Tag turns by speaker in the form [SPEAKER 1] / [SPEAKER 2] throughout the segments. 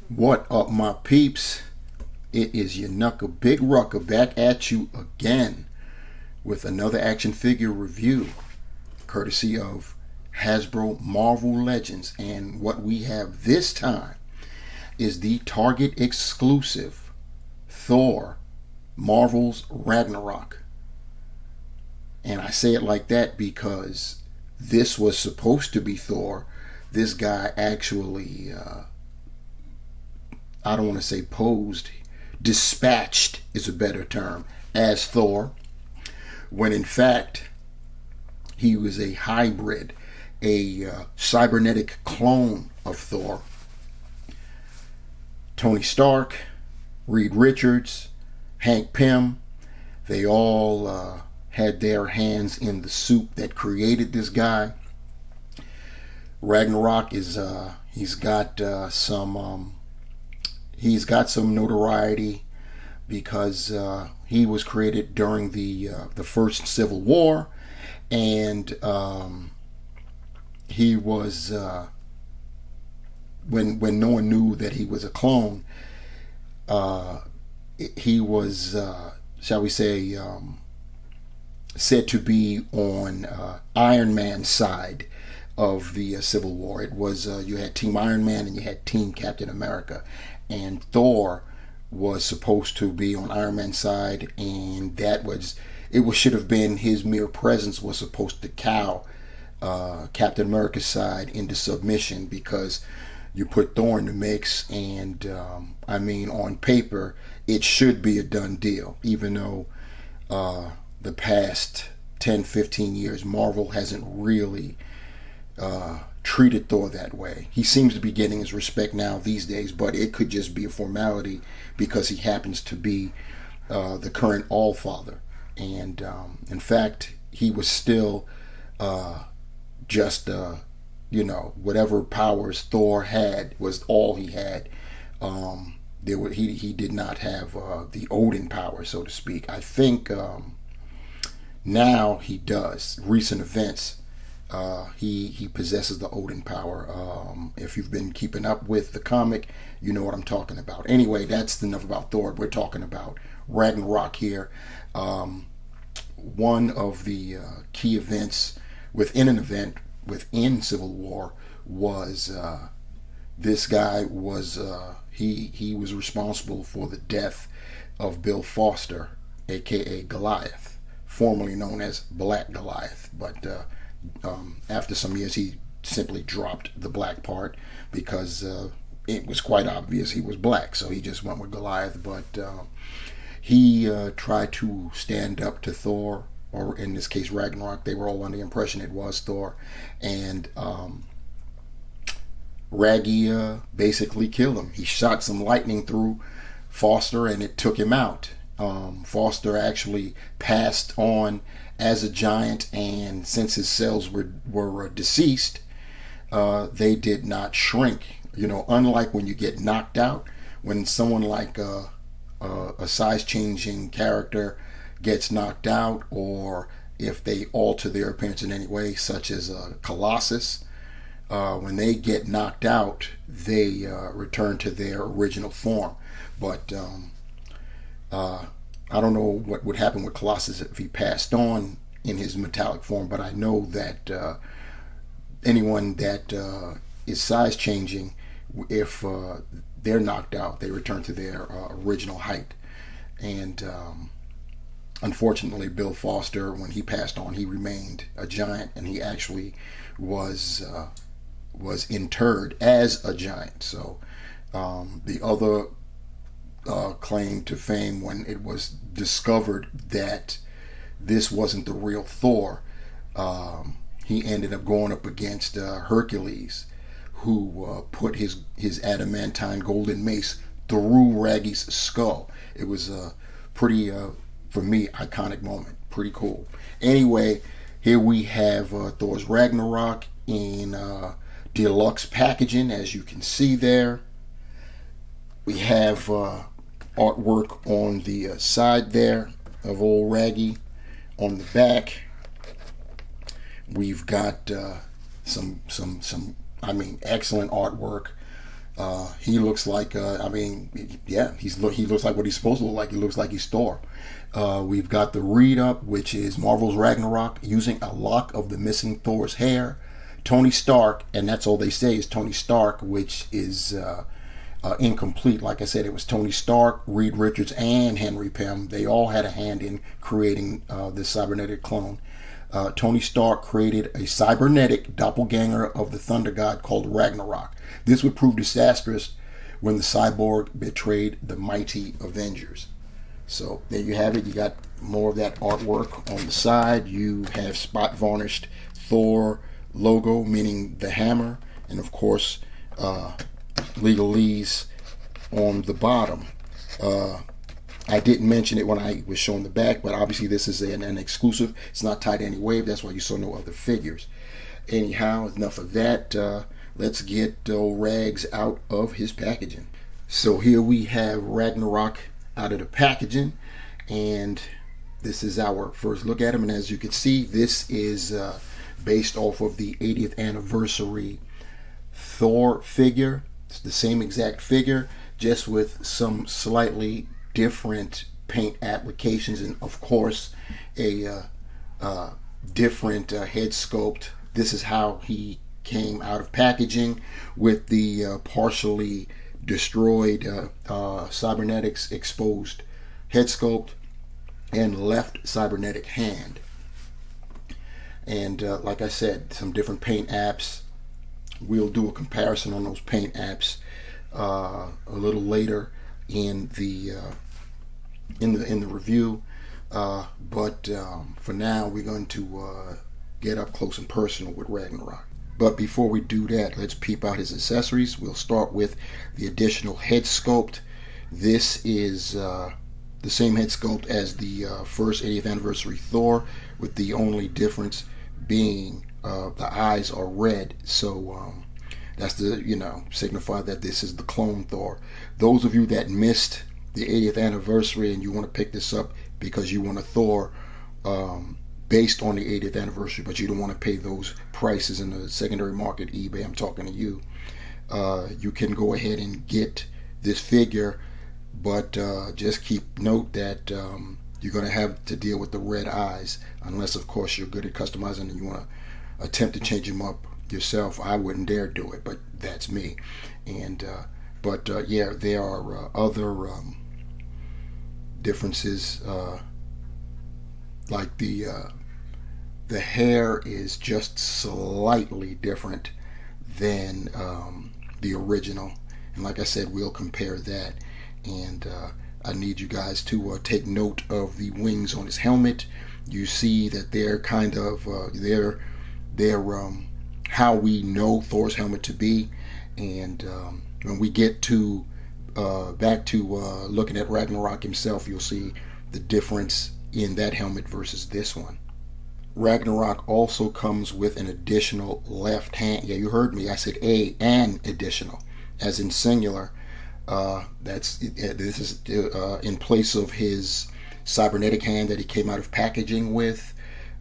[SPEAKER 1] What up, my peeps? It is your knuckle Big Rucker back at you again with another action figure review, courtesy of Hasbro Marvel Legends. And what we have this time is the Target exclusive Thor Marvel's Ragnarok. And I say it like that because this was supposed to be Thor. This guy actually, I don't want to say posed, dispatched is a better term, as Thor, when in fact he was a hybrid, a cybernetic clone of Thor. Tony Stark, Reed Richards, Hank Pym, they all had their hands in the soup that created this guy. Ragnarok is he's got some notoriety because he was created during the first Civil War, and he was when no one knew that he was a clone. He was shall we say said to be on Iron Man's side of the Civil War. It was you had Team Iron Man and you had Team Captain America, and Thor was supposed to be on Iron Man's side, and should have been his mere presence was supposed to cow Captain America's side into submission, because you put Thor in the mix, and I mean, on paper it should be a done deal, even though the past 10-15 years Marvel hasn't really treated Thor that way. He seems to be getting his respect now these days, but it could just be a formality because he happens to be the current Allfather. And in fact, he was still just whatever powers Thor had was all he had. He did not have the Odin power, so to speak. I think now he does. Recent events, he possesses the Odin power. If you've been keeping up with the comic, you know what I'm talking about. Anyway, that's enough about Thor. We're talking about Ragnarok here. One of the key events within an event within Civil War was this guy was he was responsible for the death of Bill Foster, aka Goliath, formerly known as Black Goliath, but after some years he simply dropped the black part because it was quite obvious he was black, so he just went with Goliath. But he tried to stand up to Thor, or in this case Ragnarok. They were all under the impression it was Thor, and Raggy basically killed him. He shot some lightning through Foster and it took him out. Foster actually passed on as a giant, and since his cells were deceased, they did not shrink. Unlike when you get knocked out, when someone like a size changing character gets knocked out, or if they alter their appearance in any way, such as Colossus, when they get knocked out, they return to their original form. But I don't know what would happen with Colossus if he passed on in his metallic form, but I know that anyone that is size changing, if they're knocked out, they return to their original height. And unfortunately, Bill Foster, when he passed on, he remained a giant, and he actually was interred as a giant. So the other claim to fame, when it was discovered that this wasn't the real Thor, he ended up going up against Hercules, who put his adamantine golden mace through Raggy's skull. It was a pretty, for me, iconic moment. Pretty cool. Anyway, here we have Thor's Ragnarok in deluxe packaging, as you can see there. We have artwork on the side there of old Raggy. On the back, we've got some excellent artwork He looks like, I mean, yeah, he looks like what he's supposed to look like. He looks like he's Thor. We've got the read up, which is Marvel's Ragnarok, using a lock of the missing Thor's hair. Tony Stark, and that's all they say is Tony Stark, which is incomplete. Like I said, it was Tony Stark, Reed Richards, and Henry Pym. They all had a hand in creating this cybernetic clone. Tony Stark created a cybernetic doppelganger of the Thunder God called Ragnarok. This would prove disastrous when the cyborg betrayed the mighty Avengers. So there you have it. You got more of that artwork on the side. You have spot varnished Thor logo, meaning the hammer, and of course legalese on the bottom. I didn't mention it when I was showing the back, but obviously this is an exclusive. It's not tied to any wave. That's why you saw no other figures. Anyhow, enough of that. Let's get Rags out of his packaging. So here we have Ragnarok out of the packaging, and this is our first look at him. And as you can see, this is based off of the 80th anniversary Thor figure. It's the same exact figure, just with some slightly different paint applications, and of course a different head sculpt. This is how he came out of packaging, with the partially destroyed cybernetics exposed head sculpt and left cybernetic hand. And like I said, some different paint apps. We'll do a comparison on those paint apps a little later in the review. But for now, we're going to get up close and personal with Ragnarok. But before we do that, let's peep out his accessories. We'll start with the additional head sculpt. This is the same head sculpt as the first 80th anniversary Thor, with the only difference being the eyes are red. So that's to signify that this is the clone Thor. Those of you that missed the 80th anniversary and you want to pick this up because you want a Thor based on the 80th anniversary, but you don't want to pay those prices in the secondary market, eBay, I'm talking to you, you can go ahead and get this figure, but just keep note that you're going to have to deal with the red eyes, unless of course you're good at customizing and you want to attempt to change them up yourself. I wouldn't dare do it, but that's me. And yeah, there are other differences, like the hair is just slightly different than the original, and like I said, we'll compare that. And I need you guys to take note of the wings on his helmet. You see that they're kind of they're how we know Thor's helmet to be. And when we get to back to looking at Ragnarok himself, you'll see the difference in that helmet versus this one. Ragnarok also comes with an additional left hand. Yeah, you heard me. I said an additional, as in singular. This is in place of his cybernetic hand that he came out of packaging with.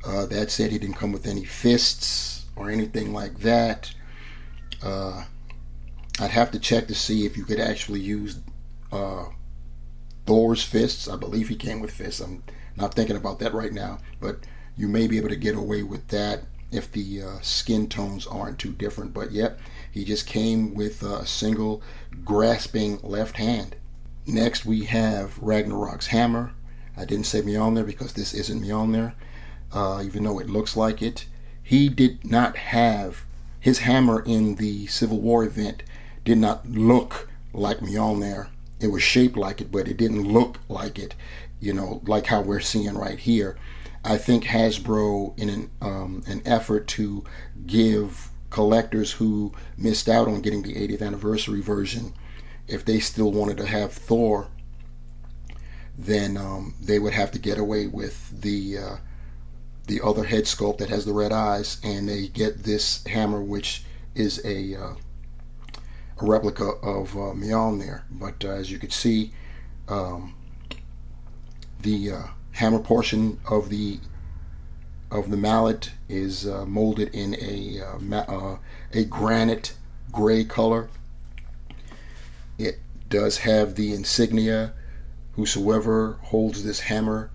[SPEAKER 1] That said, he didn't come with any fists or anything like that. I'd have to check to see if you could actually use Thor's fists. I believe he came with fists. I'm not thinking about that right now, but you may be able to get away with that if the skin tones aren't too different. But yep, he just came with a single grasping left hand. Next we have Ragnarok's hammer. I didn't say Mjolnir because this isn't Mjolnir, even though it looks like it. He did not have his hammer in the Civil War event. Did not look like Mjolnir. It was shaped like it, but it didn't look like it, like how we're seeing right here. I think Hasbro, in an effort to give collectors who missed out on getting the 80th anniversary version, if they still wanted to have Thor, then they would have to get away with the other head sculpt that has the red eyes, and they get this hammer, which is a replica of Mjolnir. But as you can see, the hammer portion of the mallet is molded in a granite gray color, It does have the insignia, whosoever holds this hammer,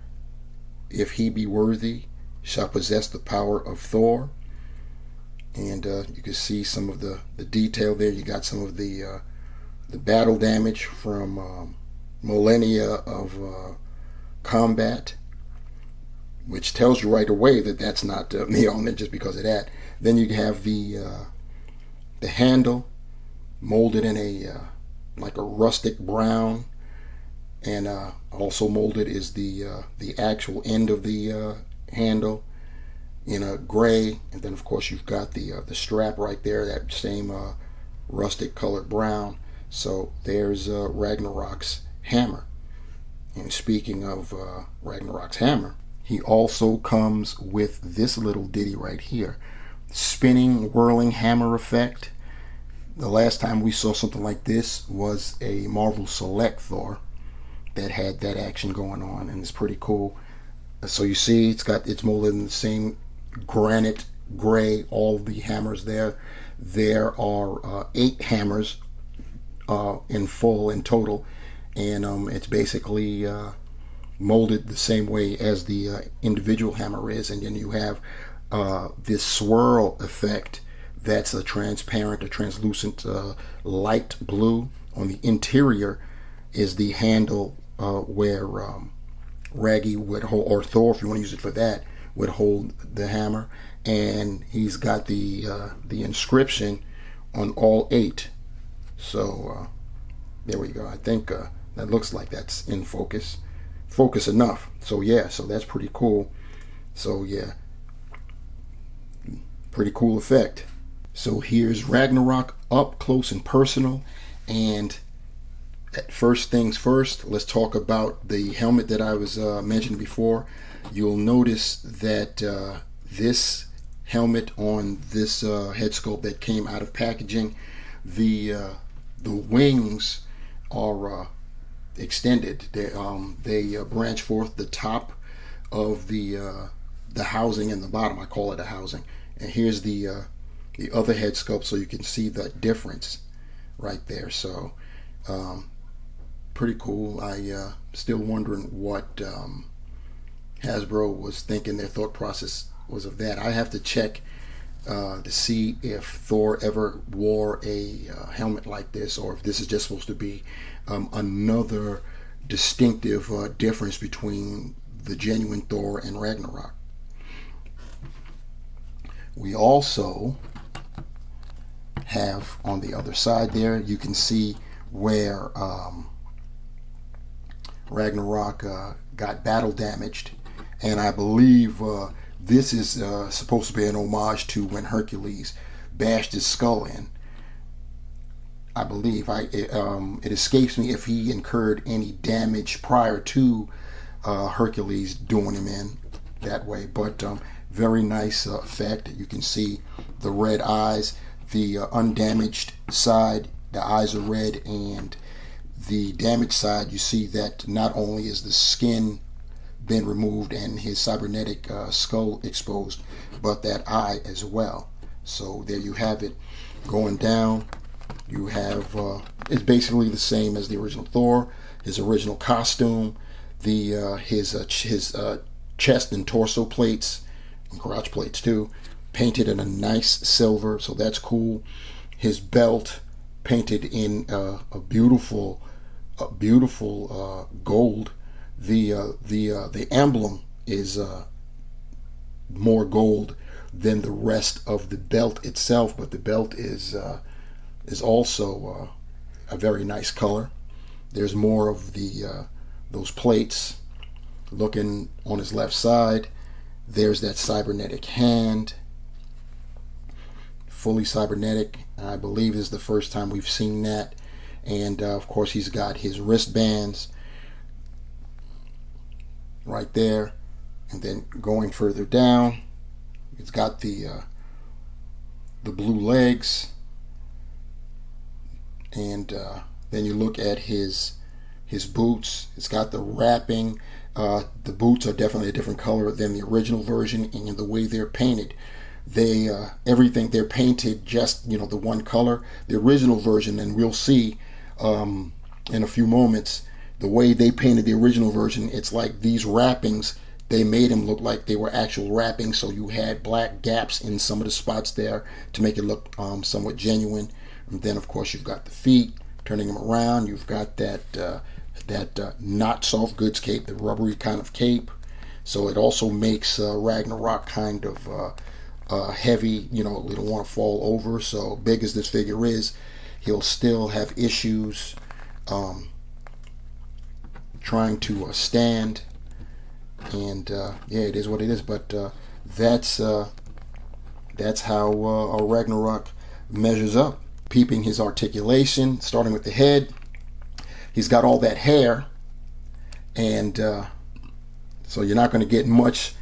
[SPEAKER 1] if he be worthy, shall possess the power of Thor. And you can see some of the detail there. You got some of the battle damage from millennia of combat, which tells you right away that that's not me on it just because of that. Then you have the handle molded in a like a rustic brown, and also molded is the actual end of the handle in a gray, and then of course you've got the strap right there, that same rustic colored brown. So there's Ragnarok's hammer. And speaking of Ragnarok's hammer, he also comes with this little ditty right here, spinning whirling hammer effect. The last time we saw something like this was a Marvel Select Thor that had that action going on, and it's pretty cool. So you see it's molded in the same granite gray, all the hammers there. There are 8 hammers in full in total, and it's basically molded the same way as the individual hammer is. And then you have this swirl effect that's a transparent, a translucent light blue. On the interior is the handle where Raggy would hold, or Thor, if you want to use it for that, would hold the hammer. And he's got the inscription on all 8. So there we go. I think that looks like that's in focus enough. So yeah, so that's pretty cool. So yeah, pretty cool effect. So here's Ragnarok up close and personal. And first things first, let's talk about the helmet that I was mentioning before. You'll notice that this helmet on this head sculpt that came out of packaging, the wings are extended. They branch forth the top of the housing and the bottom. I call it a housing. And here's the other head sculpt, so you can see the difference right there. So pretty cool. I still wondering what Hasbro was thinking, their thought process was of that. I have to check to see if Thor ever wore a helmet like this, or if this is just supposed to be another distinctive difference between the genuine Thor and Ragnarok. We also have on the other side there, you can see where Ragnarok got battle damaged, and I believe this is supposed to be an homage to when Hercules bashed his skull in. I believe it escapes me if he incurred any damage prior to Hercules doing him in that way, but very nice effect. You can see the red eyes, the undamaged side, the eyes are red, and the damaged side, you see that not only is the skin been removed and his cybernetic skull exposed, but that eye as well. So there you have it. Going down, you have it's basically the same as the original Thor, his original costume, his chest and torso plates and crotch plates too, painted in a nice silver, so that's cool. His belt painted in a beautiful gold. The emblem is more gold than the rest of the belt itself, but the belt is also a very nice color. There's more of those plates. Looking on his left side, there's that cybernetic hand, fully cybernetic. I believe this is the first time we've seen that. And of course he's got his wristbands right there, and then going further down, it's got the blue legs, and then you look at his boots. It's got the wrapping. The boots are definitely a different color than the original version, and the way they're painted, everything they're painted just the one color. The original version, and we'll see in a few moments. The way they painted the original version, it's like these wrappings, they made them look like they were actual wrappings, so you had black gaps in some of the spots there to make it look somewhat genuine. And then of course you've got the feet, turning them around. You've got that not soft goods cape, the rubbery kind of cape. So it also makes Ragnarok kind of heavy. You know, they don't want to fall over. So big as this figure is, he'll still have issues trying to stand. And yeah, it is what it is. But that's how our Ragnarok measures up. Peeping his articulation, starting with the head. He's got all that hair, and so you're not going to get much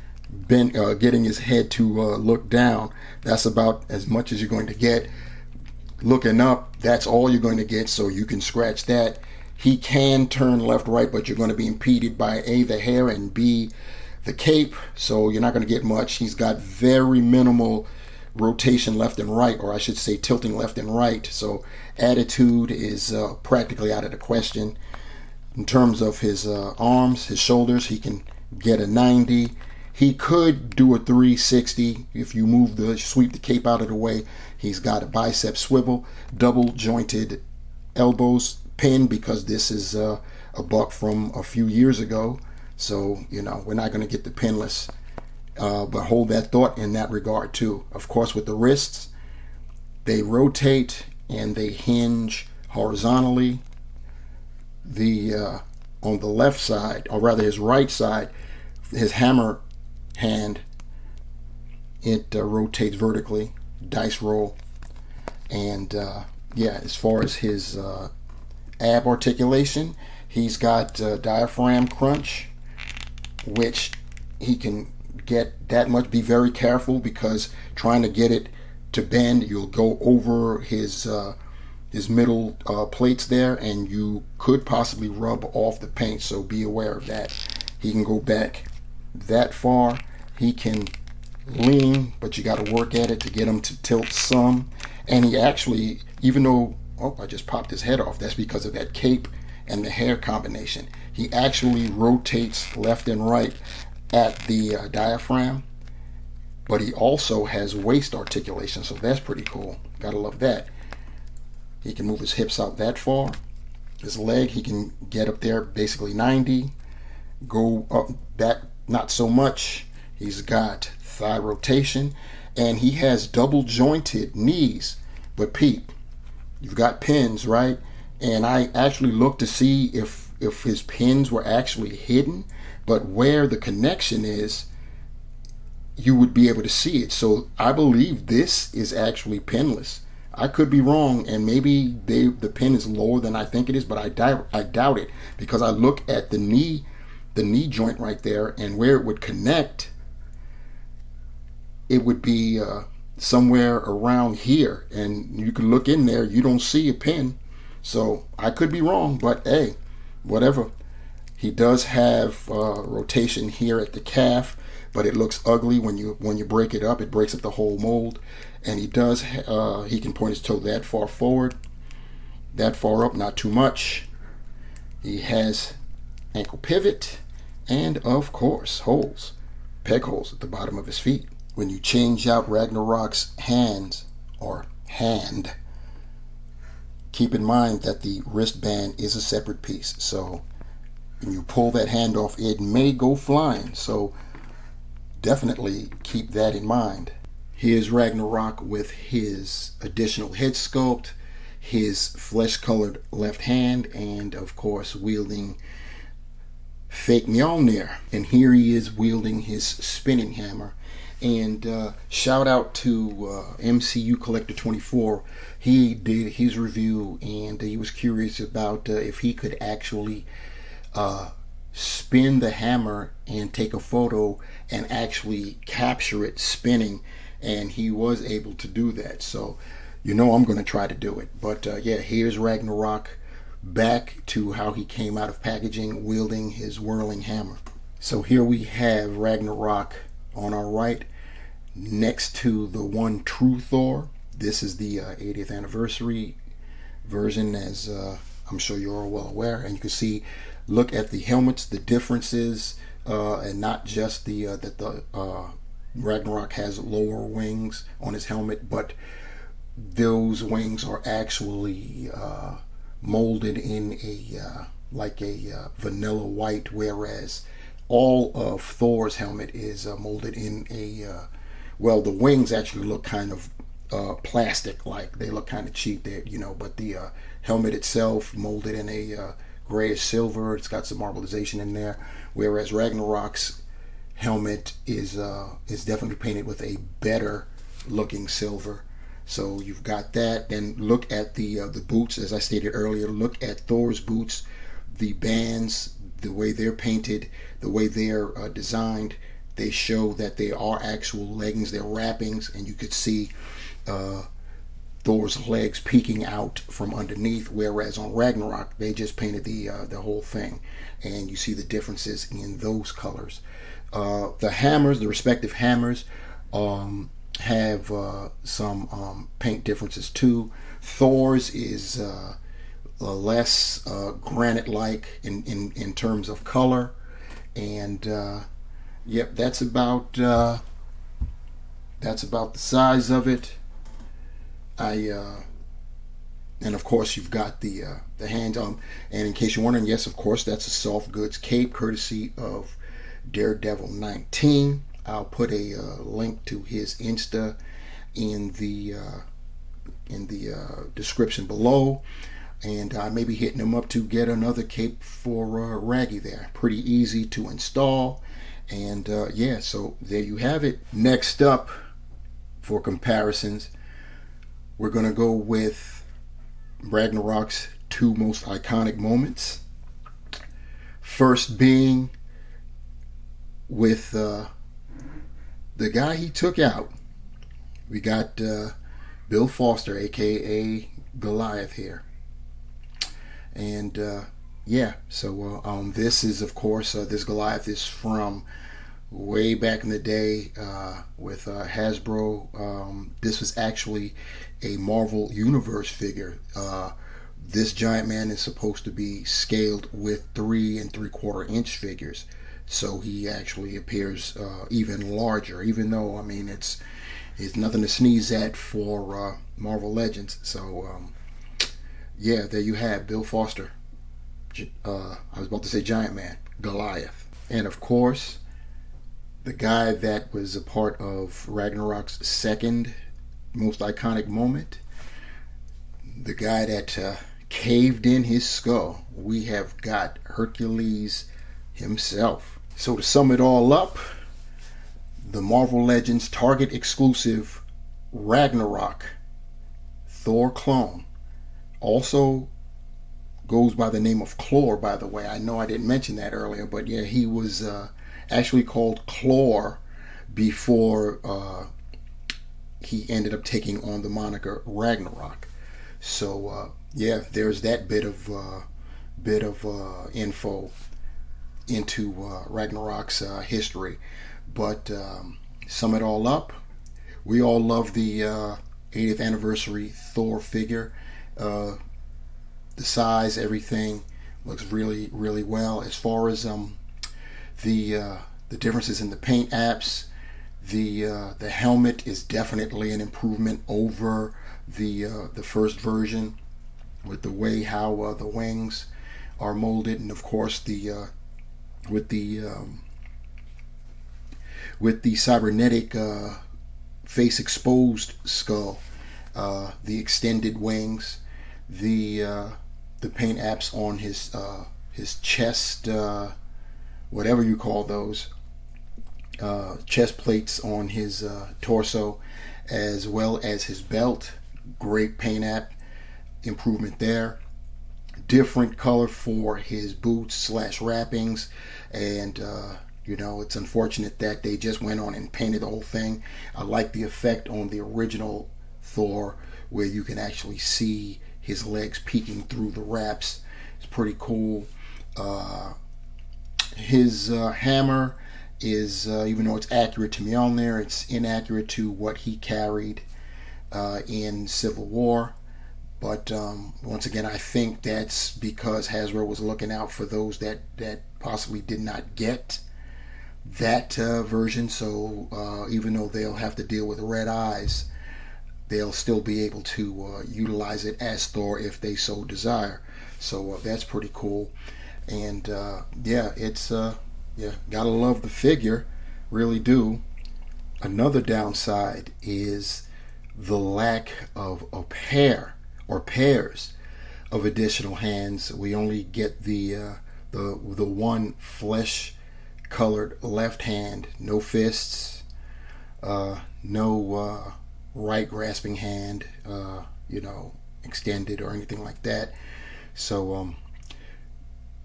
[SPEAKER 1] getting his head to look down. That's about as much as you're going to get. Looking up, that's all you're going to get, so you can scratch that. He can turn left, right, but you're going to be impeded by A, the hair, and B, the cape, so you're not going to get much. He's got very minimal rotation left and right, or I should say tilting left and right, so attitude is practically out of the question. In terms of his arms, his shoulders, he can get a 90. He could do a 360 if you sweep the cape out of the way. He's got a bicep swivel, double jointed elbows pinned, because this is a buck from a few years ago, so you know we're not going to get the pinless. But hold that thought in that regard too. Of course, with the wrists, they rotate and they hinge horizontally. On the left side, or rather his right side, his hammer hand, it rotates vertically, dice roll. And yeah, as far as his ab articulation, he's got diaphragm crunch, which he can get that much. Be very careful, because trying to get it to bend, you'll go over his middle plates there, and you could possibly rub off the paint, so be aware of that. He can go back that far. He can lean, but you got to work at it to get him to tilt some. And he actually, even though, oh, I just popped his head off, that's because of that cape and the hair combination. He actually rotates left and right at the diaphragm, but he also has waist articulation, so that's pretty cool. Gotta love that. He can move his hips out that far. His leg, he can get up there basically 90. Go up back, not so much. He's got thigh rotation, and he has double jointed knees. But Pete, you've got pins, right? And I actually looked to see if his pins were actually hidden, but where the connection is, you would be able to see it. So I believe this is actually pinless. I could be wrong, and maybe the pin is lower than I think it is, but I doubt it, because I look at the knee joint right there, and where it would connect, it would be somewhere around here, and you can look in there, you don't see a pin. So I could be wrong, but hey, whatever. He does have rotation here at the calf, but it looks ugly when you break it up. It breaks up the whole mold. And he does, he can point his toe that far forward, that far up, not too much. He has ankle pivot, and of course holes, peg holes at the bottom of his feet. When you change out Ragnarok's hands, or hand, keep in mind that the wristband is a separate piece. So when you pull that hand off, it may go flying. So definitely keep that in mind. Here's Ragnarok with his additional head sculpt, his flesh-colored left hand, and of course wielding fake Mjolnir. And here he is wielding his spinning hammer. And shout out to MCU Collector 24. He did his review, and he was curious about if he could actually spin the hammer and take a photo and actually capture it spinning, and he was able to do that. So you know I'm going to try to do it. But yeah, here's Ragnarok back to how he came out of packaging, wielding his whirling hammer. So here we have Ragnarok on our right, next to the one true Thor. This is the 80th anniversary version, as I'm sure you're all well aware. And you can see, look at the helmets, the differences, and not just that the Ragnarok has lower wings on his helmet, but those wings are actually molded in a like a vanilla white, whereas all of Thor's helmet is molded in a well, the wings actually look kind of plastic, like they look kind of cheap there, but the helmet itself molded in a grayish silver. It's got some marbleization in there, whereas Ragnarok's helmet is definitely painted with a better looking silver. So you've got that. Then look at the boots, as I stated earlier. Look at Thor's boots, the bands, the way they're painted, the way they're designed. They show that they are actual leggings, they're wrappings, and you could see Thor's legs peeking out from underneath, whereas on Ragnarok they just painted the whole thing, and you see the differences in those colors. The hammers, the respective hammers, have some paint differences too. Thor's is less granite-like in terms of color, and yep, that's about the size of it. And of course you've got the hands on. And in case you're wondering, yes, of course, that's a soft goods cape, courtesy of Daredevil 19. I'll put a link to his Insta in the description below, and I may be hitting him up to get another cape for Raggy there. Pretty easy to install, and yeah, so there you have it. Next up, for comparisons, we're gonna go with Ragnarok's two most iconic moments. First being with the guy he took out. We got Bill Foster, aka Goliath here, and yeah, so this is, of course, this Goliath is from way back in the day with Hasbro. This was actually a Marvel Universe figure. This giant man is supposed to be scaled with 3 3/4 inch figures, so he actually appears even larger, even though, I mean, it's nothing to sneeze at for Marvel Legends. So yeah, there you have Bill Foster. I was about to say Giant Man, Goliath. And of course, the guy that was a part of Ragnarok's second most iconic moment, the guy that caved in his skull, we have got Hercules himself. So to sum it all up, the Marvel Legends Target exclusive Ragnarok Thor clone, also goes by the name of Clor, by the way. I know I didn't mention that earlier, but yeah, he was actually called Clor before he ended up taking on the moniker Ragnarok. So yeah, there's that bit of info into Ragnarok's history. But sum it all up, we all love the 80th anniversary Thor figure. The size, everything looks really, really well. As far as the differences in the paint apps, the helmet is definitely an improvement over the first version, with the way how the wings are molded, and of course with the cybernetic face exposed skull, the extended wings, the paint apps on his chest, whatever you call those, chest plates on his torso, as well as his belt. Great paint app improvement there. Different color for his boots / wrappings, and it's unfortunate that they just went on and painted the whole thing. I like the effect on the original Thor, where you can actually see his legs peeking through the wraps. It's pretty cool. His hammer is, even though it's accurate to Mjolnir, it's inaccurate to what he carried in Civil War. But once again, I think that's because Hasbro was looking out for those that possibly did not get that version. So even though they'll have to deal with red eyes, they'll still be able to utilize it as Thor if they so desire. So that's pretty cool. And yeah, it's yeah, gotta love the figure, really do. Another downside is the lack of a pair or pairs of additional hands. We only get the one flesh colored left hand, no fists, no right grasping hand, you know, extended or anything like that. So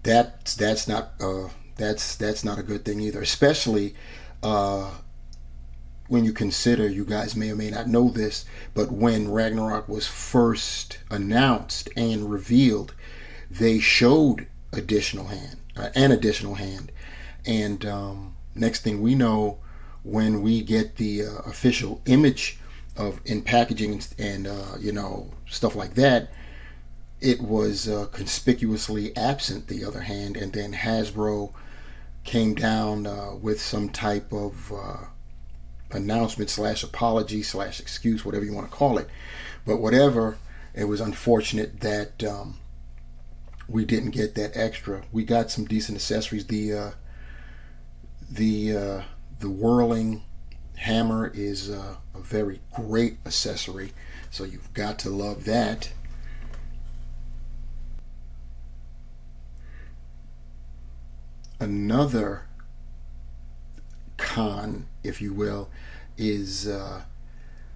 [SPEAKER 1] that's not a good thing either, especially when you consider, you guys may or may not know this, but when Ragnarok was first announced and revealed, they showed an additional hand, and next thing we know, when we get the official image of in packaging and you know, stuff like that, it was conspicuously absent, the other hand. And then Hasbro came down with some type of announcement / apology / excuse, whatever you want to call it. But whatever, it was unfortunate that we didn't get that extra. We got some decent accessories. The whirling hammer is a very great accessory, so you've got to love that. Another con, if you will, is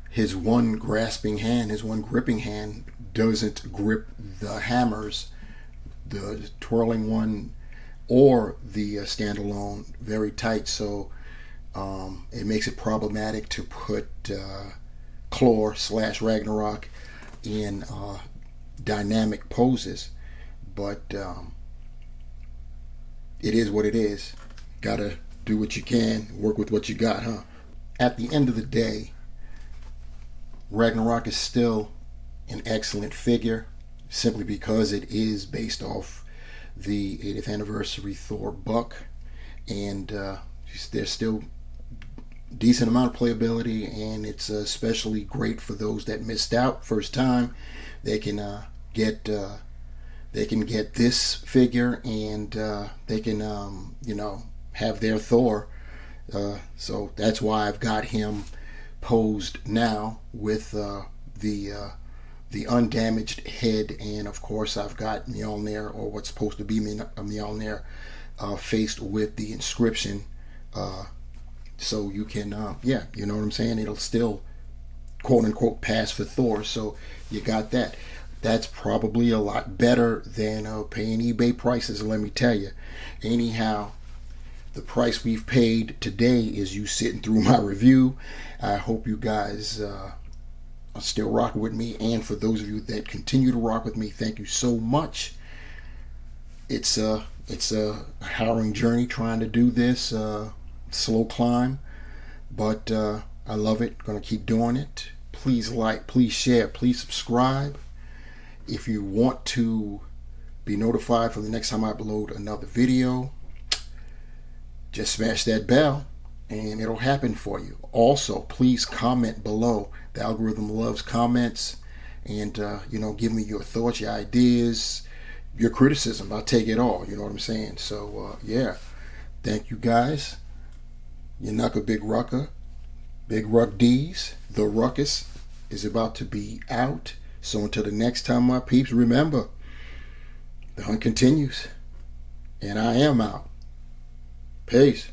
[SPEAKER 1] his one grasping hand, his one gripping hand doesn't grip the hammers, the twirling one or the standalone, very tight. So it makes it problematic to put Clor / Ragnarok in dynamic poses. But it is what it is. Gotta do what you can, work with what you got, huh? At the end of the day, Ragnarok is still an excellent figure, simply because it is based off the 80th Anniversary Thor buck, and there's still decent amount of playability, and it's especially great for those that missed out first time. They can get this figure, and they can you know, have their Thor. So that's why I've got him posed now with the undamaged head, and of course I've got Mjolnir, or what's supposed to be Mjolnir, faced with the inscription. So you can, yeah, you know what I'm saying? It'll still, quote unquote, pass for Thor. So you got that. That's probably a lot better than paying eBay prices, let me tell you. Anyhow, the price we've paid today is you sitting through my review. I hope you guys are still rocking with me, and for those of you that continue to rock with me, thank you so much. It's a harrowing journey trying to do this, slow climb, but I love it. Gonna keep doing it. Please like, please share, please subscribe. If you want to be notified for the next time I upload another video, just smash that bell and it'll happen for you. Also, please comment below. The algorithm loves comments, and you know, give me your thoughts, your ideas, your criticism. I'll take it all, you know what I'm saying? So yeah, thank you guys. Your knuckle Big Rucker, Big Ruck D's. The ruckus is about to be out. So until the next time, my peeps, remember, the hunt continues, and I am out. Peace.